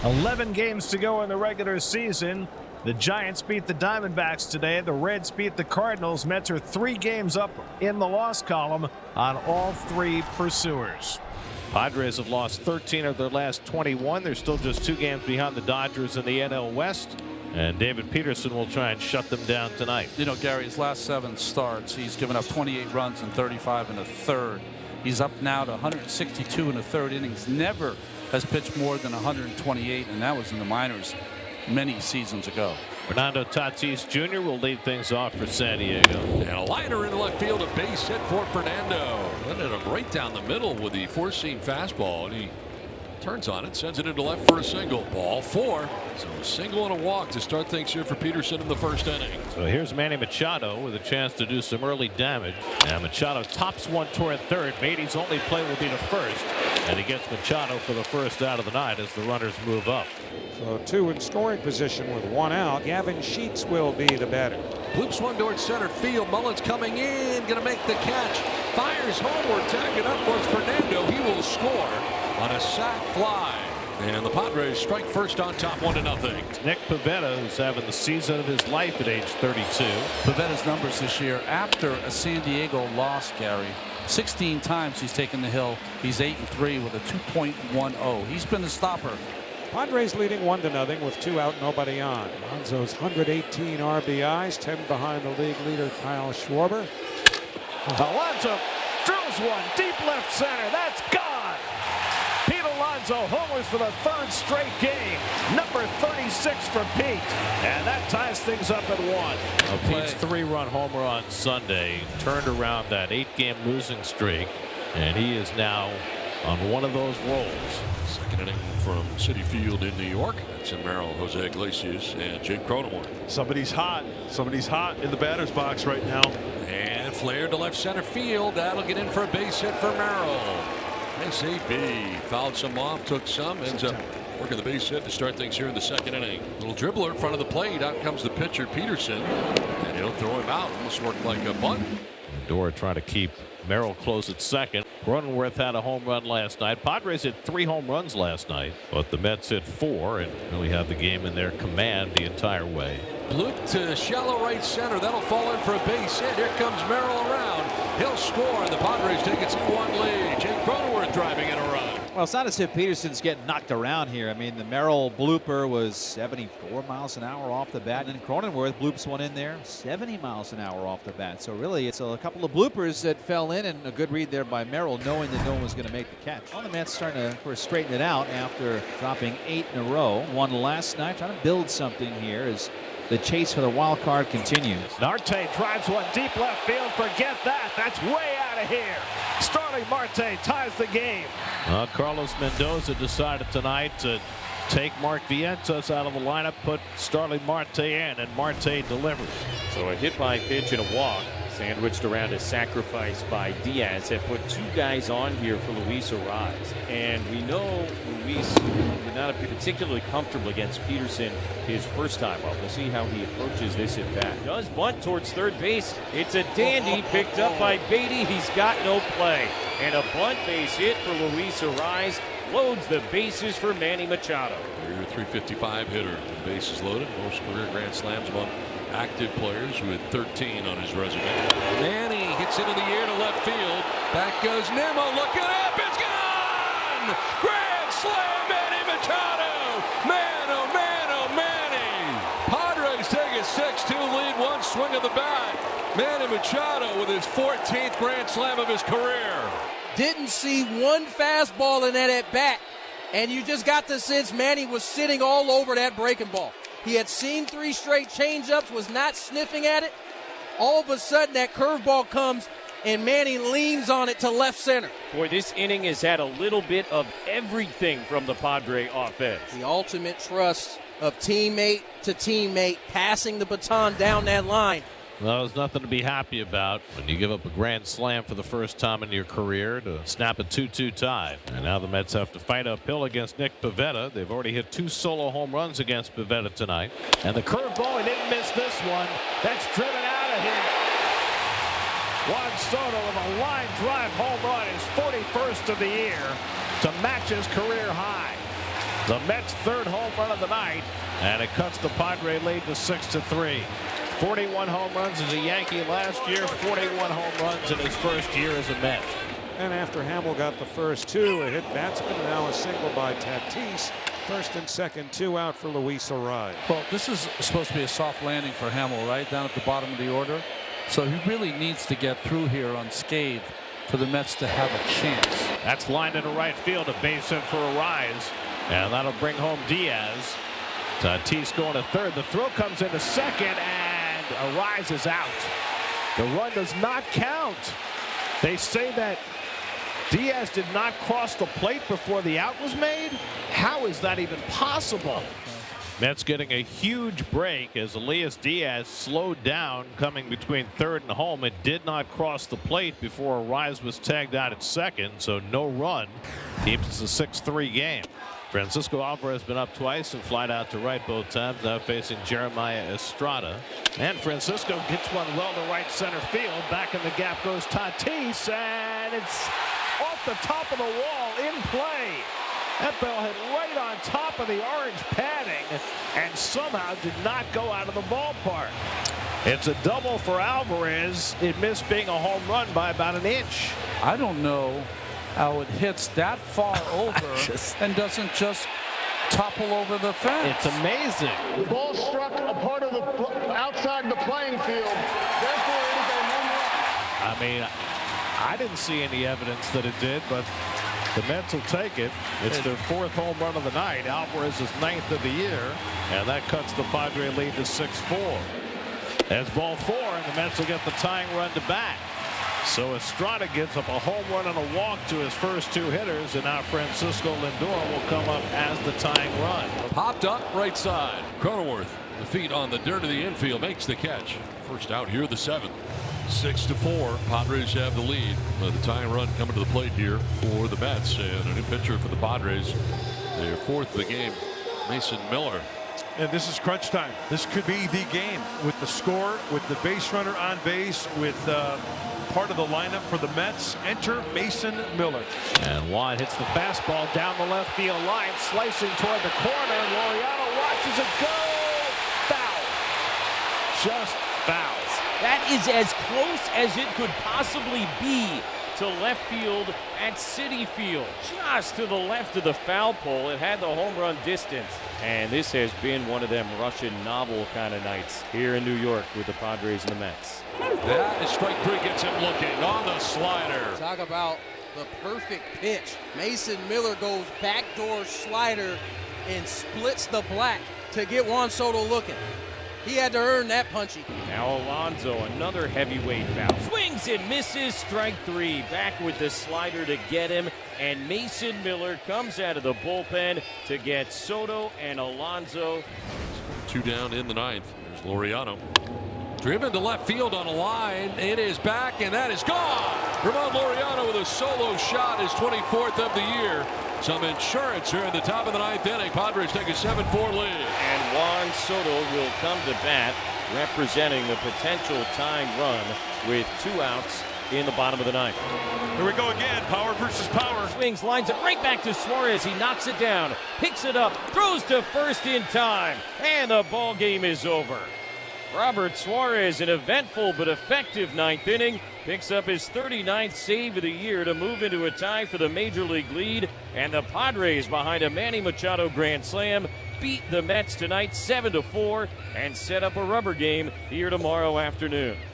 11 games to go in the regular season. The Giants beat the Diamondbacks today. The Reds beat the Cardinals. Mets are 3 games up in the loss column on all 3 pursuers. Padres have lost 13 of their last 21. They're still just 2 games behind the Dodgers in the NL West. And David Peterson will try and shut them down tonight. You know, Gary, his last 7 starts, he's given up 28 runs in 35 1/3. He's up now to 162 1/3 innings. Never has pitched more than 128, and that was in the minors many seasons ago. Fernando Tatis Jr. will lead things off for San Diego. And a liner in left field, a base hit for Fernando. Ended up right down the middle with the 4-seam fastball, and he turns on it, sends it into left for a single. Ball 4. So a single and a walk to start things here for Peterson in the first inning. So here's Manny Machado with a chance to do some early damage. And Machado tops one toward third. Beatty's only play will be to first. And he gets Machado for the first out of the night as the runners move up. So 2 in scoring position with 1 out. Gavin Sheets will be the batter. Loops one towards center field. Mullins coming in, going to make the catch. Fires homeward, tagging up towards Fernando. He will score on a sac fly. And the Padres strike first on top 1-0. Nick Pivetta, who's having the season of his life at age 32. Pivetta's numbers this year after a San Diego loss, Gary. 16 times he's taken the hill. He's 8-3 with a 2.10. He's been the stopper. Padres leading 1-0 with 2 out, nobody on. Alonso's 118 RBIs, 10 behind the league leader Kyle Schwarber. Alonso drills one deep left center. That's gone. Pete Alonso homers for the 3rd straight game. Number 36 for Pete. And that ties things up at 1. Pete's 3-run homer on Sunday turned around that 8-game losing streak. And he is now on one of those rolls. Second inning from Citi Field in New York. That's in Merrill, Jose Iglesias, and Jake Cronenworth. Somebody's hot. Somebody's hot in the batter's box right now. And flared to left center field. That'll get in for a base hit for Merrill. Nice AB. Fouled some off, took some, ends up working the base hit to start things here in the 2nd inning. Little dribbler in front of the plate. Out comes the pitcher, Peterson. And he'll throw him out. Almost worked like a bunt. Dora trying to keep Merrill close at second. Cronenworth had a home run last night. Padres hit 3 home runs last night, but the Mets hit 4 and really had the game in their command the entire way. Bloop to shallow right center. That'll fall in for a base hit. Here comes Merrill around. He'll score, and the Padres take a 2-1 lead. Jake Cronenworth driving in a run. Well, it's not as if Peterson's getting knocked around here. I mean, the Merrill blooper was 74 miles an hour off the bat, and then Cronenworth bloops one in there, 70 miles an hour off the bat. So really, it's a couple of bloopers that fell in, and a good read there by Merrill, knowing that no one was going to make the catch. Well, the Mets starting to, of course, straighten it out after dropping 8 in a row. Won last night, trying to build something here as the chase for the wild card continues. Marte drives one deep left field. Forget that. That's way out of here. Starling Marte ties the game. Carlos Mendoza decided tonight to take Mark Vientos out of the lineup, put Starling Marte in, and Marte delivers. So a hit by pitch and a walk, sandwiched around a sacrifice by Diaz, have put 2 guys on here for Luis Arraez. And we know Luis would not be particularly comfortable against Peterson his first time up. We'll see how he approaches this at bat. Does bunt towards third base. It's a dandy picked up by Beatty. He's got no play. And a bunt base hit for Luis Arraez loads the bases for Manny Machado. Career .355 hitter. Bases loaded. Most career grand slams among active players with 13 on his resume. Manny hits into the air to left field. Back goes Nimmo. Looking up. It's gone! Grand slam, Manny Machado! Man, oh man, oh Manny! Padres take a 6-2 lead. One swing of the bat. Manny Machado with his 14th grand slam of his career. Didn't see one fastball in that at bat, and you just got the sense Manny was sitting all over that breaking ball. He had seen 3 straight changeups, was not sniffing at it. All of a sudden, that curveball comes, and Manny leans on it to left center. Boy, this inning has had a little bit of everything from the Padre offense. The ultimate trust of teammate to teammate, passing the baton down that line. Well, there's nothing to be happy about when you give up a grand slam for the first time in your career to snap a 2-2 tie. And now the Mets have to fight uphill against Nick Pivetta. They've already hit 2 solo home runs against Pivetta tonight. And the curveball, he didn't miss this one. That's driven out of here. Juan Soto with a line drive home run, his 41st of the year, to match his career high. The Mets' third home run of the night, and it cuts the Padre lead to 6-3. 41 home runs as a Yankee last year, 41 home runs in his first year as a Met. And after Hamill got the first two, a hit batsman, and now a single by Tatis. First and second, 2 out for Luis Arraez. Well, this is supposed to be a soft landing for Hamill, right down at the bottom of the order. So he really needs to get through here unscathed for the Mets to have a chance. That's lined into right field, a base hit for Arraez, and that'll bring home Diaz. Tatis going to third. The throw comes into second, and Arraez is out. The run does not count. They say that Diaz did not cross the plate before the out was made. How is that even possible? Mets getting a huge break as Elias Diaz slowed down coming between third and home. It did not cross the plate before Arraez was tagged out at second, so no run. Keeps us a 6-3 game. Francisco Alvarez has been up twice and flied out to right both times, now facing Jeremiah Estrada. And Francisco gets one well to right center field. Back in the gap goes Tatis, and it's off the top of the wall in play. That ball hit right on top of the orange padding and somehow did not go out of the ballpark. It's a double for Alvarez. It missed being a home run by about an inch. I don't know how it hits that far over and doesn't just topple over the fence. It's amazing. The ball struck a part of the outside the playing field. Therefore, it is a home run. I mean, I didn't see any evidence that it did, but the Mets will take it. It's their fourth home run of the night. Alvarez's 9th of the year, and that cuts the Padre lead to 6-4. As ball 4, and the Mets will get the tying run to bat. So Estrada gives up a home run and a walk to his first 2 hitters, and now Francisco Lindor will come up as the tying run. Popped up right side. Cronenworth, the feet on the dirt of the infield, makes the catch. First out here, the 7th. 6-4. Padres have the lead. The tying run coming to the plate here for the Mets, and a new pitcher for the Padres. Their 4th of the game, Mason Miller. And this is crunch time. This could be the game with the score, with the base runner on base, with part of the lineup for the Mets. Enter Mason Miller. And Juan hits the fastball down the left field line, slicing toward the corner. Laureano watches it go. Foul. Just fouls. That is as close as it could possibly be to left field at Citi Field. Just to the left of the foul pole. It had the home run distance. And this has been one of them Russian novel kind of nights here in New York with the Padres and the Mets. That is strike 3, gets him looking on the slider. Talk about the perfect pitch. Mason Miller goes backdoor slider and splits the black to get Juan Soto looking. He had to earn that punchy. Now Alonso, another heavyweight foul. Swings and misses, strike 3. Back with the slider to get him. And Mason Miller comes out of the bullpen to get Soto and Alonso. 2 down in the 9th. There's Laureano. Driven to left field on a line. It is back, and that is gone. Ramon Laureano with a solo shot, his 24th of the year. Some insurance here in the top of the 9th inning. Padres take a 7-4 lead. And Juan Soto will come to bat, representing the potential tying run with 2 outs in the bottom of the 9th. Here we go again. Power versus power. Swings, lines it right back to Suarez. He knocks it down, picks it up, throws to first in time, and the ball game is over. Robert Suarez, an eventful but effective 9th inning, picks up his 39th save of the year to move into a tie for the Major League lead. And the Padres, behind a Manny Machado grand slam, beat the Mets tonight 7-4 and set up a rubber game here tomorrow afternoon.